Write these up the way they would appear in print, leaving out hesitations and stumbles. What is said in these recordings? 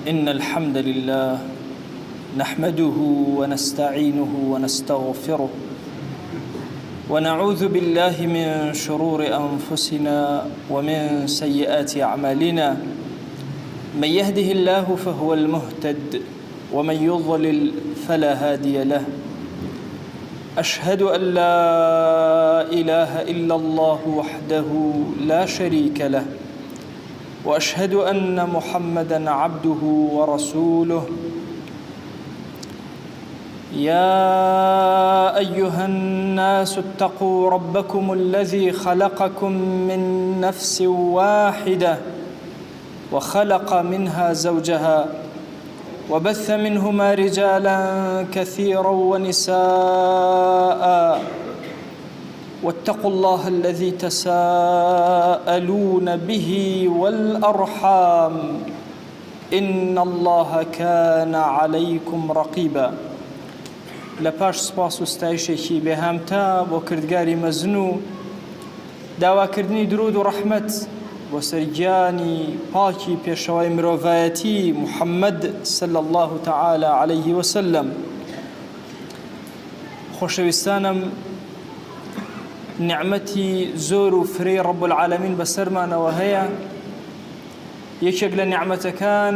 إن الحمد لله نحمده ونستعينه ونستغفره ونعوذ بالله من شرور أنفسنا ومن سيئات أعمالنا. من يهده الله فهو المهتد ومن يضلل فلا هادي له. أشهد أن لا إله إلا الله وحده لا شريك له، وأشهد أن محمدًا عبده ورسوله. يا أيها الناس اتقوا ربكم الذي خلقكم من نفس واحدة وخلق منها زوجها وبث منهما رجالا كثيرا ونساء، واتقوا الله الذي تساءلون به والأرحام إن الله كان عليكم رقيبا. لپاش سپاس و ستایشێکی بێهامتا بۆ کردگاری مەزنوو، داواکردنی درود و ڕەحمەت بۆ سەرگیانی پاکی پێشەوای مرۆڤایەتی محەممەد صلی الله تعالی عليه وسلم. خۆشەویستانم، نعمەتی زۆر و فرەی ڕەب العالەمین بەسەرمانەوە هەیە. یەکێک لە نعمەتەکان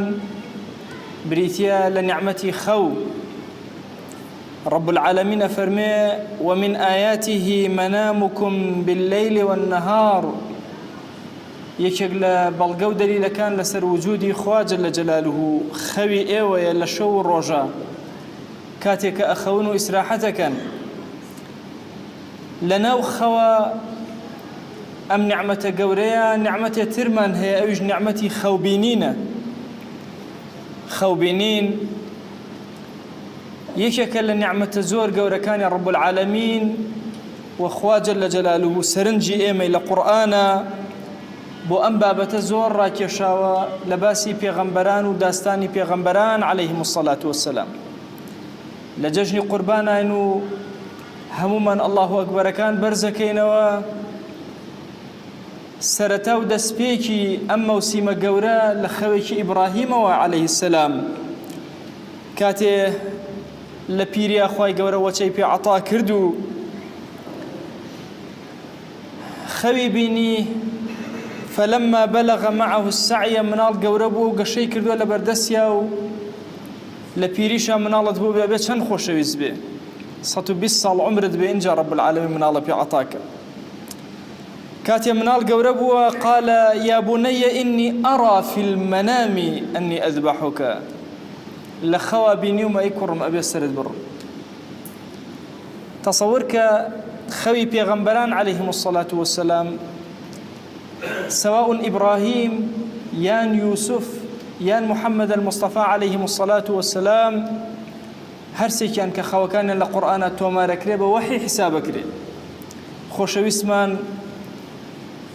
بریتیە لە نعمەتی خەو. رب العالمين فرمي: ومن آياته منامكم بالليل والنهار. يكيك لبلغو دليل كان لسر وجودي خوا جل جلاله خوي ايوه لشو الرجاء كاتك أخون إسراحتك لناو خوا أم نعمة قوريا نعمة ترمان هي أوج نعمتي خوبينين يكيك لنعمة زور قوركان رب العالمين وخوا جل جلاله سرنجي ايمي لقرآن بو ام بابة زور راكيشاوى لباسي پیغمبران وداستاني پیغمبران عليهم الصلاة والسلام. لججني قربانا انو هموما الله اكبر كان برزكينوا سرتاو دسبيكي ام موسيما قورا لخويك ابراهيم عليه السلام كاتي لپیری اخوای گەورە وەچەی پێ عەتا کردو خەوی بینی فلما بلغ معه السعي مناڵ گەورە بوو گەشەی کردووە لە بەردەستیا و لە پیریشە مناڵت بوو بێ چەند خۆشەویست بێ 120 ساڵ عمرت بێ اینجا رب العالمین مناڵە پێ عەتا کرد. کاتێ مناڵ گەورە بووە قال يا بني إني أرى في المنام أني أذبحك. لخوا بيني وما يكرم أبي السرد بر. تصورك خوي بيغمبران عليهم الصلاة والسلام سواء إبراهيم يان يوسف يان محمد المصطفى عليهم الصلاة والسلام هرسي كان كخوا كان لقرآن تومار كريبه وحي حساب كريب خوشويسمان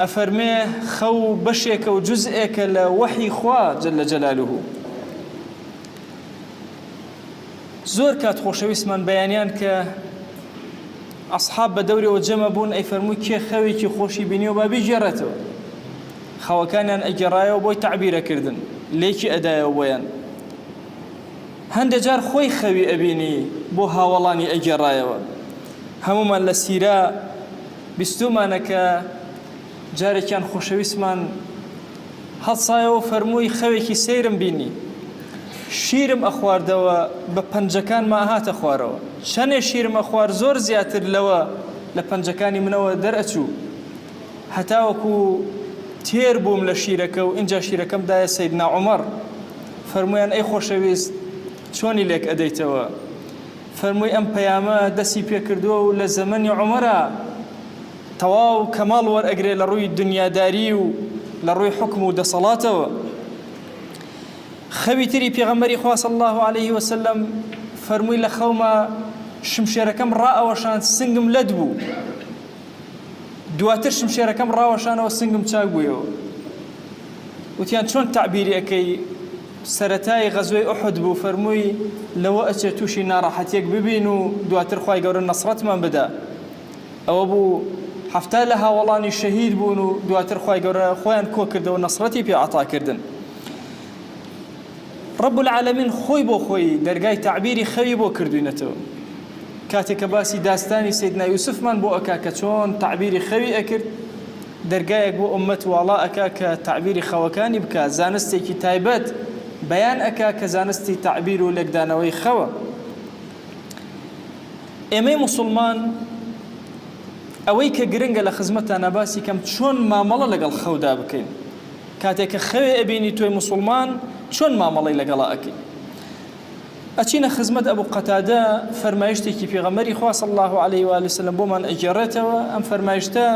أفرميه خو بشيك وجزئك لوحي خوا جل جلاله. زۆر کات خۆشەویستمان بەیانیان کە ئەسحاب بە دەورەوە جەمە بوون ئەی فەرمووی کێ خەوێکی خۆشی بینی و با بیگێڕێتەوە. خەوەکانیان ئەگێڕایەوە بۆی تەعبیرەکردن لێکی ئەدایەوە بۆیان. هەندێک جار خۆی خەوی ئەبینی بۆ هاوڵانی ئەگێڕایەوە. هەمومان لە سیرا بیستومانە کە جارێکیان خۆشەویستمان هەڵسایەوە فەرمووی خەوێکی سەیرم بینی، شیرم ئەخواردەوە بە پەنجەکان ما هاتە خوارەوە. چەندێ شیرم ئەخوار زۆر زیاتر لەوە لە پەنجەکانی منەوە دەرئەچوو هەتاوەکو تێر بووم لە شیرەکە و اینجا شیرەکەم دایە سەیدنا عومەر. فەرموویان ئەی خۆشەویست چۆنی لێک ئەدەیتەوە؟ فەرمووی ئەم پەیامە دەستی پێکردووە و لە زەمەنی عومەرە تەواو کەماڵ وەرئەگرێ لە ڕووی دنیاداری و لە ڕووی حکم و دەسەڵاتەوە. خەوی تری پێغەمبەری خوا صلی الله عليه وسلم فەرمووی لە خەوما شمشێرەکەم ڕائەوەشاند سنگم لەد بوو، دواتر شمشێرەکەم ڕاوەشانەوە سنگم چاک بوویەوە. وتیان چۆن تعبیری ئەەکەی؟ سەرەتای غەزوەی ئوحود بوو، فەرمووی لەوە ئەچێ تووشی ناڕەحەتیەک ببین و دواتر خوای گەورە نەسڕەتمان بدا. ئەوە بوو هەفتە لە هاوڵانی شەهید بوون و دواتر خوای گەورە خۆیان کۆ کردەوە نەسڕەتی پێ عەتا کردن. رب العالمین خۆی بۆ خۆی دەرگای تعبیری خەوی بۆ کردوینەتەوە کاتێک کە باسی داستانی سیدنا یوسفمان بۆ ئەکا کە چۆن تعبیری خەوی ئەکرد دەرگایەک بۆ ئومەت واڵا ئەکا کە تعبیری خەوەکانی بکات زانستێکی تایبەت بەیان ئەکا کە زانستی تعبیر و لێکدانەوەی خەوە ئێمەی موسڵمان ئەوەی کە گرنگە لە خزمەتانە باسی کەم چۆن مامەڵە لەگەڵ خەودا بکەین کاتێک کە خەوێ ئەبینی تۆی موسڵمان چۆن مامەڵەی لەگەڵا ئەکەین ئەچینە خزمەت ئەبوو قەتادە فەرمایشتێکی پێغەمبەری خوا صلی الله عليه و آله وسلم بۆمان ئەگێڕێتەوە ئەم فەرمایشتە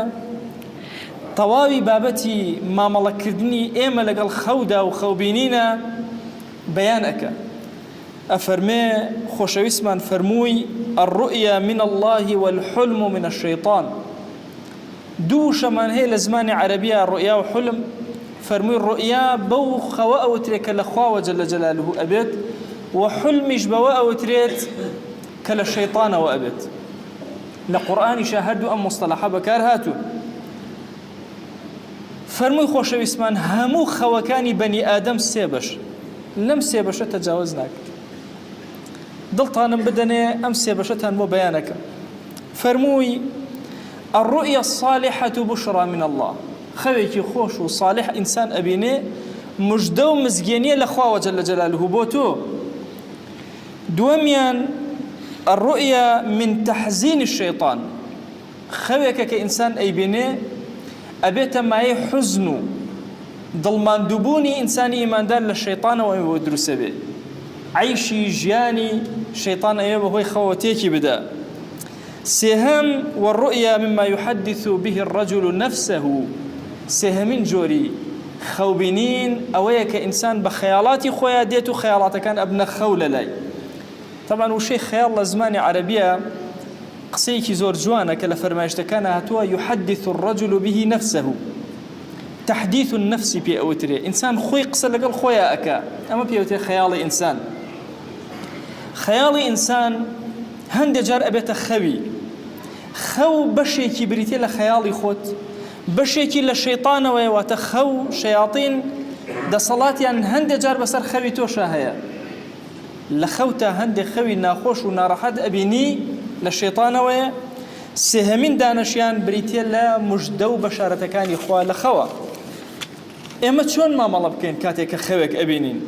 تەواوی بابەتی مامەڵەکردنی ئێمە لەگەڵ خەودا و خەوبینینە بەیان ئەکە ئەفەرمێ خۆشەویستمان فەرمووی الرؤيا من الله والحلم من الشيطان دوو شەمان هەیە لە زمانی عەرەبیە ڕؤیا و حلم فەرمووی ڕؤیا بەو خەوە ئەوترێت کە لە خواوە جەل جەلاله ئەبێت وحلمیش بەوە ئەوترێت کە لە شەیطانەوە ئەبێت لە قورئانیشە هەردوو ئەم مصطلحە بەکار هاتوون فەرمووی خۆشەویستمان هەموو خەوەکانی بەنی ئادەم سێ بەش لەم سێ بەشە تەجاوز ناکرد دڵتانم بدەنێ ئەم سێ بەشەتان بۆ بەیانەکە فەرمووی الرؤيا الصالحة بشرى من الله خەوێکی خۆش و صالح ئینسان ئەبینێ مژدە و مزگێنیە لە خواوە جەل جەلاله بۆ تۆ دووەمیان الرؤيا من تحزين الشيطان خەوێکە کە ئینسان ئەیبینێ ئەبێتە مایە حزن و دڵماندووبوونی ئینسانی ئیماندار لە شەیطانەوە بۆ دروستە بێ عیشی ژیانی شەیطان ئەوێ بەهۆی خەوەتێکی بدە سێهەم والرؤيا مما يحدث به الرجل نفسه سێهەمین جۆری خەوبینین ئەوەیە کە ئینسان بە خەیاڵاتی خۆیان دێت و خەیاڵاتەکان ئەبنە خەو لەلای طبعا وشەی خەیاڵ لە زمانی عەرەبیە قسەیەکی زۆر جوانە کە لە فەرمایشتەکانە هاتووە يحدث الرجل به نفسه تحديث النفس بي أوتري إنسان خوي قصة لقل خويا أكا أما بي أوتري خيالي إنسان خيالي إنسان هند جار أبيت خوي خو بشيكي بريتي لخيالي خوت بشيكي للشيطان ويوات خو شياطين دا صلاة يعني هند جار بسر خوي توشا هيا لخوتا هند خوي ناخوش ونارحد أبيني للشيطان ويا سهمين دانشيان بريتي لا مجدو بشارتكاني خوا لخوا ئێمە چۆن مامەڵە بکەین کاتێک کە خەوێک ئەبینین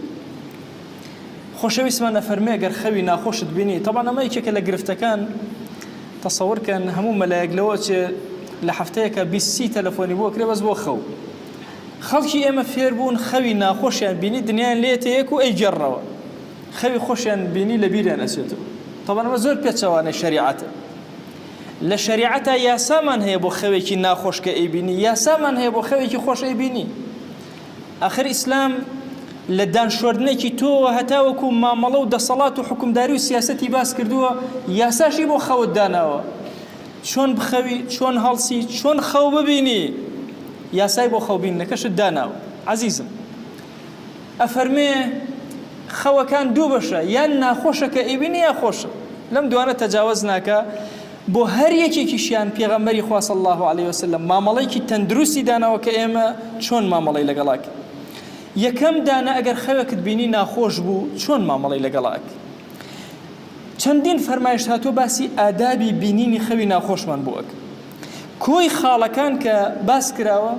خۆشەویستمان ئەفەرمێ ئەگەر خەوی ناخۆشت بینی طبعا ئەمە یەکێکە لە گرفتەکان تەسەوورکەن هەموو مەلایەک لەوە چێ لە هەفتەیەکە 20 تەلەفۆنی بۆ کرێ بەس بۆ خەو خەڵکی ئێمە فێر بوون خەوی ناخۆشیان بینی دنیایان لێتە یەک و ئەیگەڕنەوە خەوی خۆشیان بینی لە بیریان ئەچێتەوە طبعا ئەمە زۆر پێچەوانەی شەریعەتە لە شەریعەتە یاسامان هەیە بۆ خەوێکی ناخۆش کە ئەیبینی یاسامان هەیە بۆ خەوێکی خۆش ئەیبینی آخر ئیسلام لە دانشۆردنێکی تۆوە هەتاوەکو مامەڵە و دەسەڵات و حکومداری و سیاسەتی باس کردووە یاساشی بۆ خەوت داناوە چۆن بخەوی چۆن هەڵسی چۆن خەو ببینی یاسای بۆ خەوبینەکەشت داناوە عەزیزم ئەفەرمێ خەوەکان دوو بەشە یان ناخۆشە کە ئەیبینی یا خۆشە لەم دوانە تەجاوز ناکە بۆ هەر یەکێکیشیان پێغەمبەری خوا صلی الله عليه وسلم مامەڵەیەکی تەندروستی داناوە کە ئێمە چۆن مامەڵەی لەگەڵاک یەکەم دانە ئەگەر خەوێکت بینی ناخۆش بوو چۆن مامەڵەی لەگەڵاک چەندین فەرمایش هاتووە باسی ئادابی بینینی خەوی ناخۆشمان بۆ ئەک کۆی خاڵەکان کە باس کراوە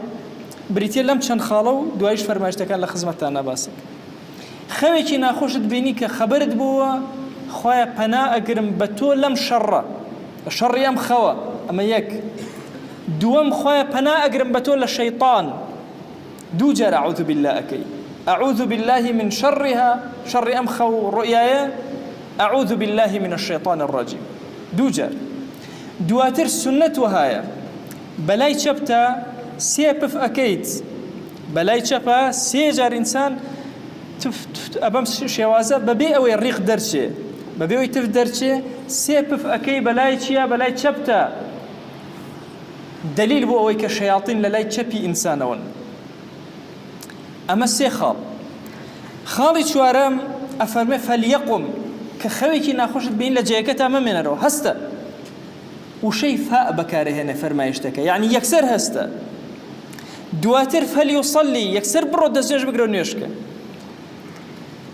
بریتیە لەم چەند خاڵە و دوایش فەرمایشتەکان لە خزمەتتان ناباسک خەوێکی ناخۆشت بینی کە خەبەرت بووە خوایە پەنا ئەگرم بە تۆ لەم شەڕە شەڕی ئەم خەوە ئەمە یەک دووەم خوایە پەنا ئەگرم بە تۆ لە شەیطان دوو جار أعوذ بالله أكي أعوذ بالله من شرها شر أمخو رؤيايا أعوذ بالله من الشيطان الرجيم دو جار دواتر سنة وهايا بلاي شبتا سيبف أكيد بلاي شبا سيجار إنسان أبام شوازة ببي أو الريق درشي ببي أو يتف درشي سيبف أكي بلاي شيا بلاي شبتا دليل بو أويك الشياطين للاي شبي إنسانون ئەمە سێ خاڵی چوارەم ئەفەرمێ فەلیەقم کە خەوێکی ناخۆشت بین لە جێگەکەتا مەمێنەرەوە هەستە وشەی فاء بەکارهێنێ فەرمایشتەکە یعنی یەکسەر هەستە دواتر فەلیوسەلی یەکسەر بڕۆ دەستێژ بگرە و نوێشکە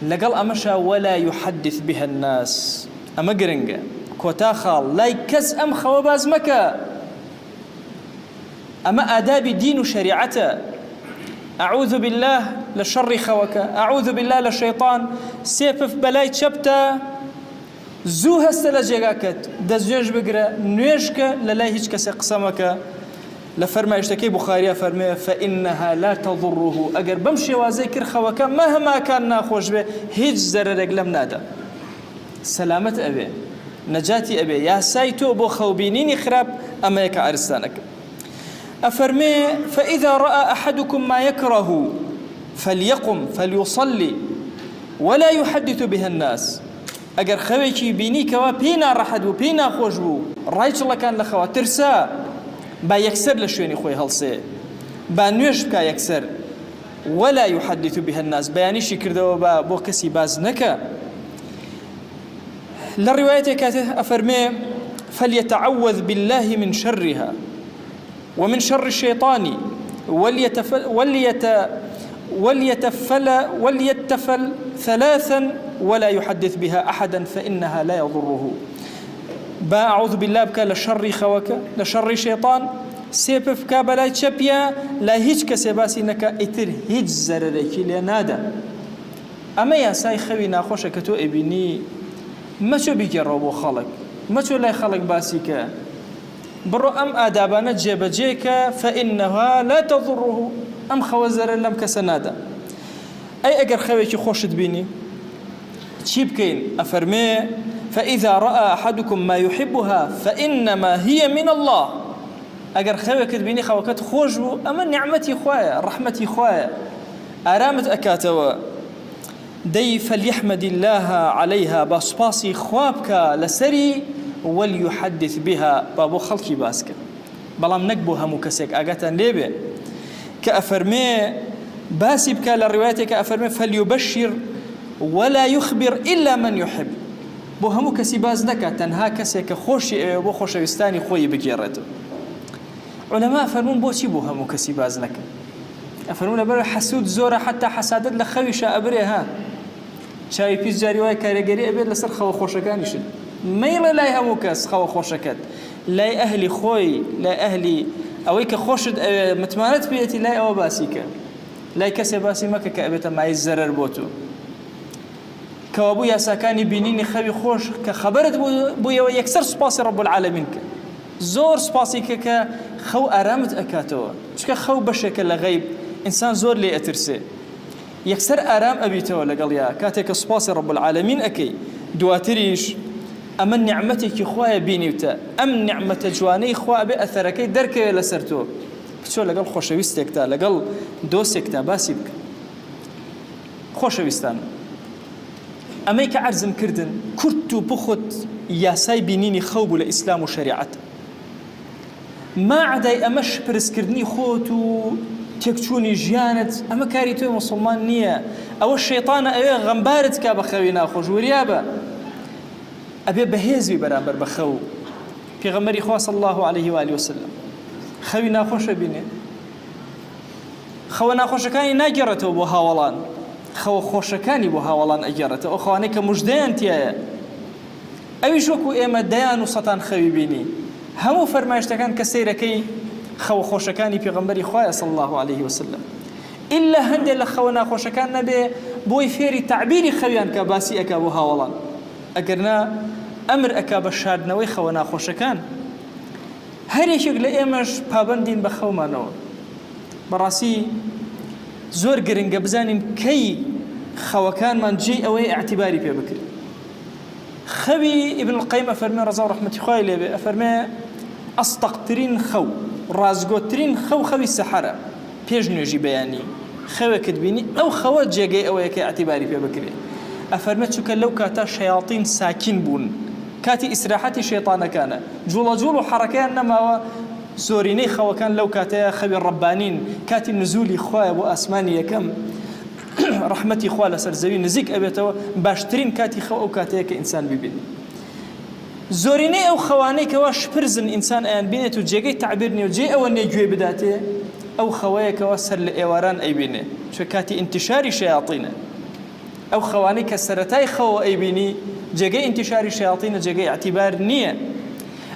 لقل أمشى ولا يحدث بها الناس أما قرنقة كوتا خال لا يكز أم خواباز مكا أما آداب دين وشريعته أعوذ بالله لشر خوكا أعوذ بالله للشيطان سيفف بلاي شبتا زو هسته لجيغاكت دزنيش بقرا نويشك للاي هيج كسي قسمك لفرما يشتكي بخاري فرمي فإنها لا تضره أجر بمشي وذكر خوكا مهما كان ناخوش به هيج زررق لم نادا سلامة أبي نجاتي أبي يا سايتو بو خوبينيني خراب أما يك عرسانك أفرمي فإذا رأى أحدكم ما يكره فليقم فليصلي ولا يحدث بها الناس أجر خويكي بيني كوا بينا رحد وبينا خوشبو رايش الله كان لخوا ترسا با يكسر لشويني خوي هلسي با نوش بكا يكسر ولا يحدث بها الناس بيانيشي كردو با بو كسي باز نكا للرواية كاته أفرمي فليتعوذ بالله من شرها ومن شر الشيطان وليتفل ثلاثا ولا يحدث بها أحدا فإنها لا يضره با أعوذ بالله بك لشر خوك لشر شيطان سيبف كابلا تشبيا لا هيج كسباسي نكا اتر هيج زرريكي لنادا أما يا ساي خوي ناخوشك تو ابني ما شو بيجربوا خلق ما شو لا خلق باسيك برو أم آدابنا جيب جيك فإنها لا تضره أم خوزر لم كسنادا أي أجر خويك خوش تبيني تشيبكين أفرمي فإذا رأى أحدكم ما يحبها فإنما هي من الله أجر خويك تبيني خوكت خوجو أما نعمتي خوايا رحمتي خوايا أرامت أكاتوا دي فليحمد الله عليها باسباسي خوابك لسري وليحدث بها بابو خلقي باسك بلام نكبوها مكسك أجاتا ليبه كأفرمي باسي بك للرواية كأفرمي فليبشر ولا يخبر إلا من يحب بو همو كسي باز نكا تنها كسي كخوشي بو خوشوستاني خوي بجيرته علماء فرمون بو چي بو همو كسي باز نكا أفرمون برو حسود زورة حتى حسادت لخويشا أبريها شاي بيس جاري واي كاريغري أبير لسر خو خوشكانيشن ميلا لا همو كس خو خوشكات لا أهلي خوي لا أهلي أويك خوشد متمانت بيتي لا أو باسيك لا كسي باسي مكا كأبتا معي الزرر بوتو كوابو يا ساكاني بينيني خوي خوش كخبرت بويا يكسر سباسي رب العالمين زور سباسي كخو أرامت أكاتو شكا خو بشك لغيب إنسان زور لي أترسي يكسر أرام أبيتو لقال كاتك سباسي رب العالمين أكي دواتريش أما نعمتك خوايا بينيوتا أم نعمة جواني خوايا بأثركي درك لسرتو كتشو لقال خوشويستك لقال دوسك باسيبك خوشويستان أميك عرزم كردن كرتو بخت ياساي بينيني خوبو لإسلام وشريعت ما عداي أمش برس كردني خوتو تكتشوني جيانت أما كاريتو مسلمان نية أو الشيطان أبي غنبارت كابا خوينا خوش وريابا أبي بهيزي برامبر بخو في غمري خوا صلى الله عليه وآله وسلم خوينا خوش بيني خونا خوش كاني ناجرته بو هاولان خو خوشكاني بو هاولان أجرته أو خواني كمجدان تيايا أوي شوكو إيما ديان وسطان خوي بيني همو فرمايشتكان كسيركي خو خوشكاني في غمري خوايا صلى الله عليه وسلم إلا هندي لخونا خوشكان نبي بوي فيري تعبيري خويان كباسي أكا بو هاولان أقرنا أمر أكا بشاردنا وي خونا خوشكان هر يشيك لإيمش بابندين بخو مانو براسي زور قرنقة بزانين كي خوكان من جي أوي اعتباري في بكري خوي ابن القيم أفرمي رضا ورحمة خوي لي أفرمي أصدقترين خو رازقوترين خوي السحرة بيج نجي بياني خوي كتبيني أو خوي جيجي أوي كي اعتباري في بكري أفرمي شو لو كاتا شياطين ساكن بون كاتي إسراحتي شيطان كان جول حركان نما زوريني خوا كان لو كاتا خوي الربانين كاتي نزولي خويا ابو اسماني كم رحمتي خوا لسر زوي نزيك ابيتو باشترين كاتي خو او كاتي كانسان بيبين زوريني او خواني كواش برزن انسان ان بينتو جيجي تعبيرني وجي او اني جوي بداتي او خوايا كواسر الايواران اي بينه شو كاتي انتشار شياطين ئەو خەوانەی کە سەرەتای خەوە ئەیبینی جێگەی ئینتیشاری شەیاطینە جێگەی اعتیبار نییە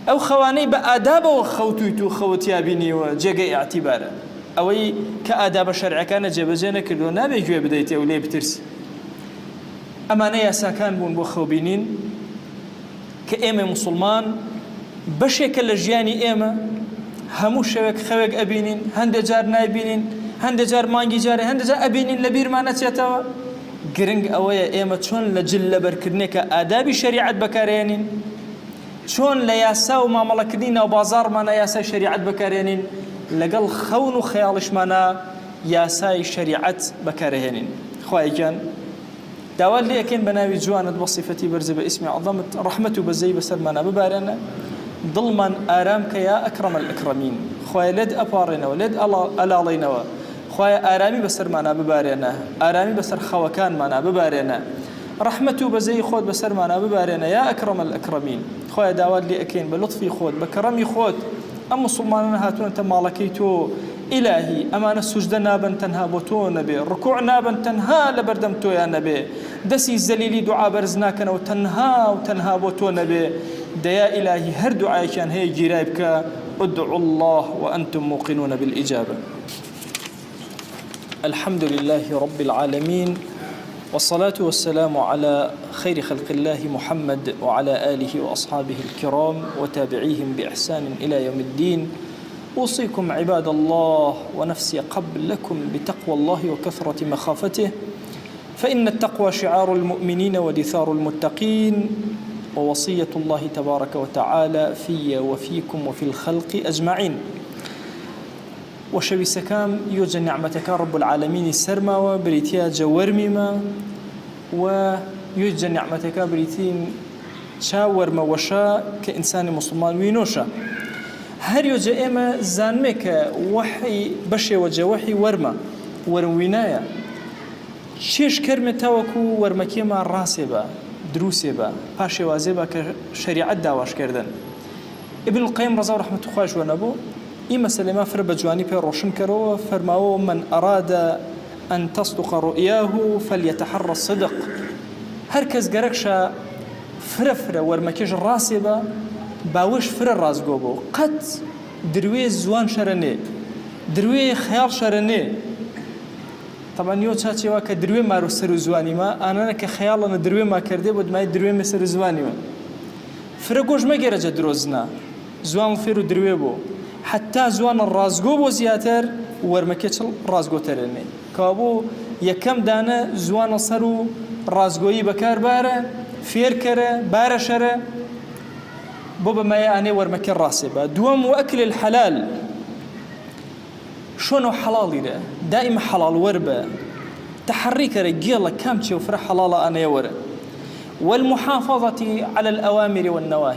ئەو خەوانەی بە ئادابەوە خەوتویت و خەوتیابینیوە جێگەی اعتیبارە ئەوەی کە ئادابە شەرعەکانە جێبەجێ نەکردووە نابێ گوێ بدەیتێ و لێ بترسی ئەمانە یاساکان بوون بۆ خەوبینین کە ئێمە موسڵمان بەشێکە لە ژیانی ئێمە هەموو شەوێک خەوێک ئەبینین هەندێک جار نایبینین هەندێک جار مانگی جارێ هەندێک جار ئەبینین لە بیرمان نەچێتەوە گرنگ ئەوەیە ئێمە چۆن لە جل لەبەرکردنێکە ئادابی شەریعەت بەکارێنین چۆن لە یاسا و مامەڵەکردنی ناو بازاڕمانە یاسای شەریعەت بەکارێنین لەگەڵ خەون و خەیاڵیشمانە یاسای شەریعەت بەکارهێنین خوای گیان داوات لێ ئەکەین بە ناوی جوانت بە صیفەتی بەرزە بە ئیسمی عەظەمت ڕەحمەت و بەزەی بەسەرمانە ببارێنە دڵمان ئارام کە یا ئەکرەمە الئەکرەمین خوای لێت ئەپاڕێنەوە لێت ئەلاڵێنەوە خوای ئارامی بەسەرمانە ببارێنە ئارامی بەسەر خەوەکانمانە ببارێنە ڕەحمەت و بەزەی خۆت بەسەرمانە ببارێنە یا ئەکرەمە الئەکرەمین خوای داوات لێ ئەکەین بە لوتفی خۆت بە کەڕەمی خۆت ئەم موسڵمانانە هاتوونەتە ماڵەکەی تۆ ئیلاهی ئەمانە سوژدە نابن تەنها بۆ تۆ نەبێ ڕکوع نابن تەنها لە بەردەم تۆیان نەبێ دەستی زەلیلی دوعا بەرز ناکەنەوە تەنها و تەنها بۆ تۆ نەبێ دەیا ئیلاهی هەر دوعایەکیان هەیە گیرای بکە ادعوا الله وأنتم موقنون بالإجابة الحمد لله رب العالمين والصلاة والسلام على خير خلق الله محمد وعلى آله وأصحابه الكرام وتابعيهم بإحسان إلى يوم الدين أوصيكم عباد الله ونفسي قبلكم بتقوى الله وكثرة مخافته فإن التقوى شعار المؤمنين ودثار المتقين ووصية الله تبارك وتعالى في وفيكم وفي الخلق أجمعين وشوي سكام يوجد نعمتك رب العالمين السرمى وبريتيا جورمما ويوجد نعمتك بريتين شاور ما وشاء كإنسان مسلمان وينوشا هر يوجد إما زانمك وحي بشي وجه وحي ورما وروينايا شيش كرمة تاوكو ورمكيما راسبا دروسبا باشي وازبا كشريعة داواش كردن ابن القيم رضا رحمة خواش ونبو إما سلما فر بجواني بي روشن كرو فرماو من أراد أن تصدق رؤياه فليتحرى الصدق هركز قرقشا فرفرة ورمكيش راسبا باوش فر الراس قوبو قد دروي زوان شرني دروي خيال شرني طبعا يو تشاتي واكا دروي مارو سر زواني ما أنا كخيال أنا دروي ما كردي بود ما دروي مسر زواني ما فرقوش ما جرى جدروزنا زوان فيرو دروي بو حتى زوان الرازقو بو زياتر ورمكيش الرازقو ترني كابو يكم دانا زوان صرو رازقوي بكار بارا فير كره بارا شره بوبا ما يعني ورمكي راسبه دوام واكل الحلال شنو حلالي ده دائما حلال وربه تحريك رجيله كم تشوف وفر حلال انا يور والمحافظه على الاوامر والنواهي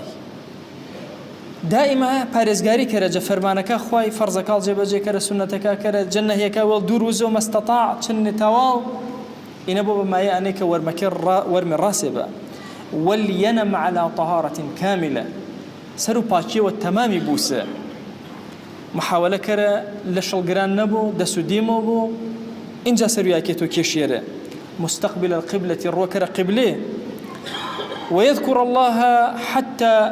دائما بارزغاري كرجه فرمانك خوي فرزك الجبجه كره سنتك كره جنه هيك ودور وزو ما استطاع تشن توال ان بوبا ما يعني كورمكي ورم راسبه ولينم على طهاره كامله سرو باچی و تمامی بوسه محاوله کرده لشلگران نبو دسو دیمو بو اینجا سرویا که تو کشیره مستقبل القبلة الرو كره قبله ويذكر الله حتى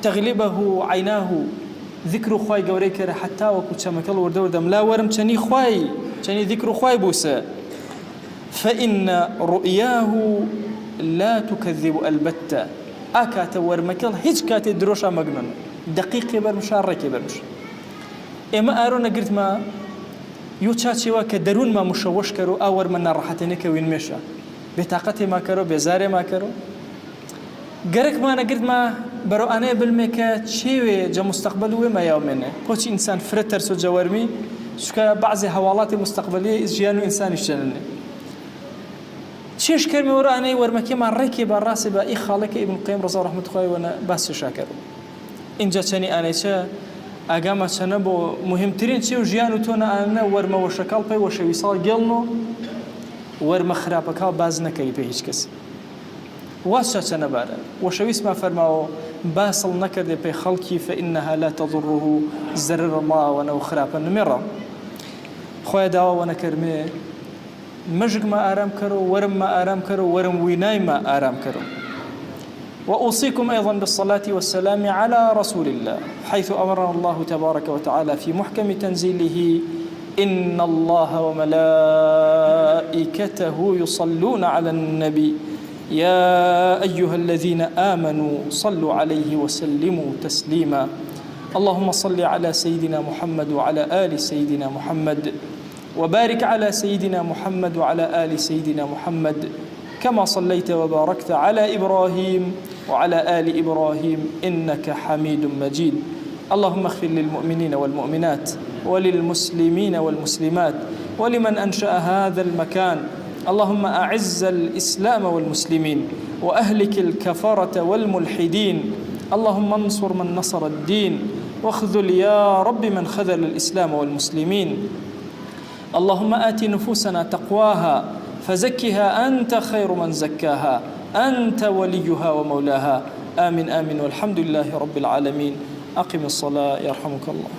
تغلبه عيناه ذكر خواي قوري كره حتى وكو تشمكل وردم لا ورم تشني خواي تشني ذكر خواي بوسه فإن رؤياه لا تكذب البتة أكات ورمكل هيج كات دروشة مجنون دقيق برمش عرك برمش إما أرونا قلت ما يوتشاتشي وكدرون ما مشوش كرو أور من راحتني كوين مشى بطاقتي ما كرو بزاري ما كرو قرك ما أنا قلت ما برو أنا بالمكا شيء جا مستقبل وما يومنا كوتش إنسان فرتر سو جوارمي شكا بعض حوالات مستقبلية جيانو إنسان يشتغلني چیش کرمی ورانی ورمکی من رکی بر راسی با ای خالق ابن القیم رضا رحمت خوای ونا بس شاکر اینجا چنی آنی چه اگام چنه بو مهمترین چی و جیانو تو نه آن ورم و شکال پی و شویسال گلنو ورم خرابکا باز نکی به هیچ کس واسه چنه باره و شویس ما فرماو باصل نکرده پی خلقی فإنها لا تضره ضرر الله و نو خرابا نمره خوای داوا و نکرمه مجق ما آرام كرو ورم ما آرام كرو ورم ويناي ما آرام كرو. وأوصيكم أيضا بالصلاة والسلام على رسول الله، حيث أمرنا الله تبارك وتعالى في محكم تنزيله: إن الله وملائكته يصلون على النبي يا أيها الذين آمنوا صلوا عليه وسلموا تسليما. اللهم صل على سيدنا محمد وعلى آل سيدنا محمد، وبارك على سيدنا محمد وعلى آل سيدنا محمد، كما صليت وباركت على إبراهيم وعلى آل إبراهيم إنك حميد مجيد. اللهم اغفر للمؤمنين والمؤمنات وللمسلمين والمسلمات ولمن أنشأ هذا المكان. اللهم أعز الإسلام والمسلمين وأهلك الكفرة والملحدين. اللهم انصر من نصر الدين واخذل يا رب من خذل الإسلام والمسلمين. اللهم آت نفوسنا تقواها فزكها أنت خير من زكاها، أنت وليها ومولاها. آمين آمين والحمد لله رب العالمين. أقم الصلاة يرحمك الله.